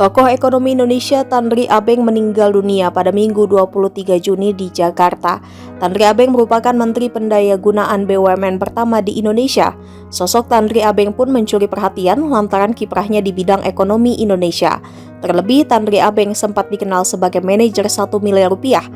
Tokoh ekonomi Indonesia Tandri Abeng meninggal dunia pada Minggu 23 Juni di Jakarta. Tandri Abeng merupakan Menteri Pendayagunaan BUMN pertama di Indonesia. Sosok Tandri Abeng pun mencuri perhatian lantaran kiprahnya di bidang ekonomi Indonesia. Terlebih, Tandri Abeng sempat dikenal sebagai manajer 1 miliar rupiah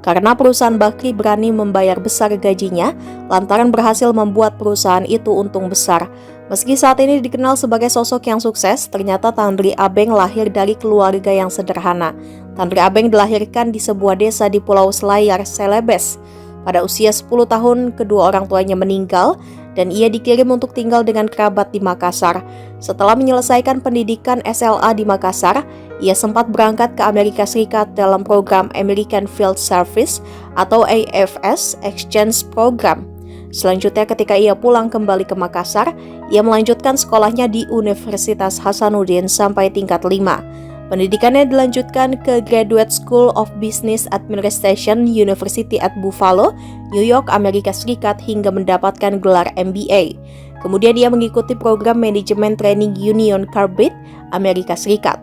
karena perusahaan Bakri berani membayar besar gajinya lantaran berhasil membuat perusahaan itu untung besar. Meski saat ini dikenal sebagai sosok yang sukses, ternyata Tandri Abeng lahir dari keluarga yang sederhana. Tandri Abeng dilahirkan di sebuah desa di Pulau Selayar, Celebes. Pada usia 10 tahun, kedua orang tuanya meninggal dan ia dikirim untuk tinggal dengan kerabat di Makassar. Setelah menyelesaikan pendidikan SLA di Makassar, ia sempat berangkat ke Amerika Serikat dalam program American Field Service atau AFS Exchange Program. Selanjutnya ketika ia pulang kembali ke Makassar, ia melanjutkan sekolahnya di Universitas Hasanuddin sampai tingkat 5. Pendidikannya dilanjutkan ke Graduate School of Business Administration University at Buffalo, New York, Amerika Serikat hingga mendapatkan gelar MBA. Kemudian ia mengikuti program Management Training Union Carbide, Amerika Serikat.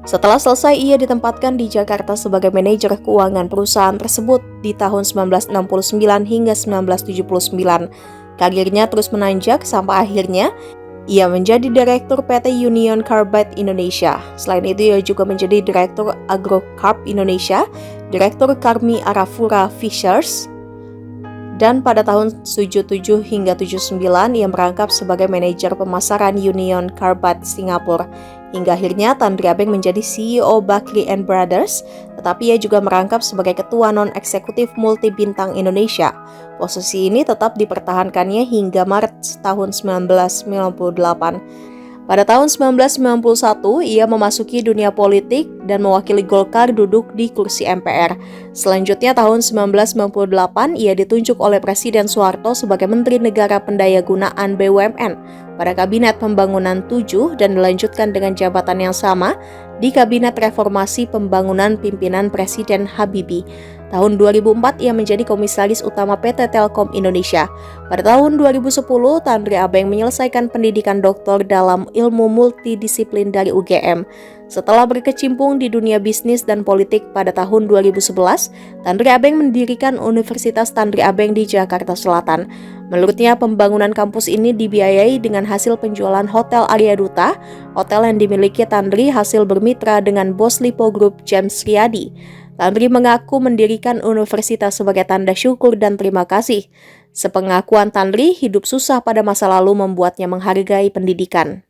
Setelah selesai, ia ditempatkan di Jakarta sebagai manajer keuangan perusahaan tersebut di tahun 1969 hingga 1979. Karirnya terus menanjak sampai akhirnya ia menjadi Direktur PT Union Carbide Indonesia. Selain itu, ia juga menjadi Direktur Agrocarb Indonesia, Direktur Karmi Arafura Fishers, dan pada tahun 77 hingga 79 ia merangkap sebagai manajer pemasaran Union Carbide Singapura. Hingga akhirnya Tandri Abeng menjadi CEO Bakri & Brothers, tetapi ia juga merangkap sebagai Ketua Non-Eksekutif Multi Bintang Indonesia. Posisi ini tetap dipertahankannya hingga Maret tahun 1998. Pada tahun 1991, ia memasuki dunia politik dan mewakili Golkar duduk di kursi MPR. Selanjutnya tahun 1998, ia ditunjuk oleh Presiden Soeharto sebagai Menteri Negara Pendayagunaan BUMN pada Kabinet Pembangunan 7 dan dilanjutkan dengan jabatan yang sama di Kabinet Reformasi Pembangunan pimpinan Presiden Habibie. Tahun 2004 ia menjadi Komisaris Utama PT Telkom Indonesia. Pada tahun 2010, Tandri Abeng menyelesaikan pendidikan doktor dalam ilmu multidisiplin dari UGM. Setelah berkecimpung di dunia bisnis dan politik pada tahun 2011, Tandri Abeng mendirikan Universitas Tandri Abeng di Jakarta Selatan. Menurutnya, pembangunan kampus ini dibiayai dengan hasil penjualan Hotel Arya Duta, hotel yang dimiliki Tandri hasil bermitra dengan bos Lipo Group James Riyadi. Tandri mengaku mendirikan universitas sebagai tanda syukur dan terima kasih. Sepengakuan Tandri, hidup susah pada masa lalu membuatnya menghargai pendidikan.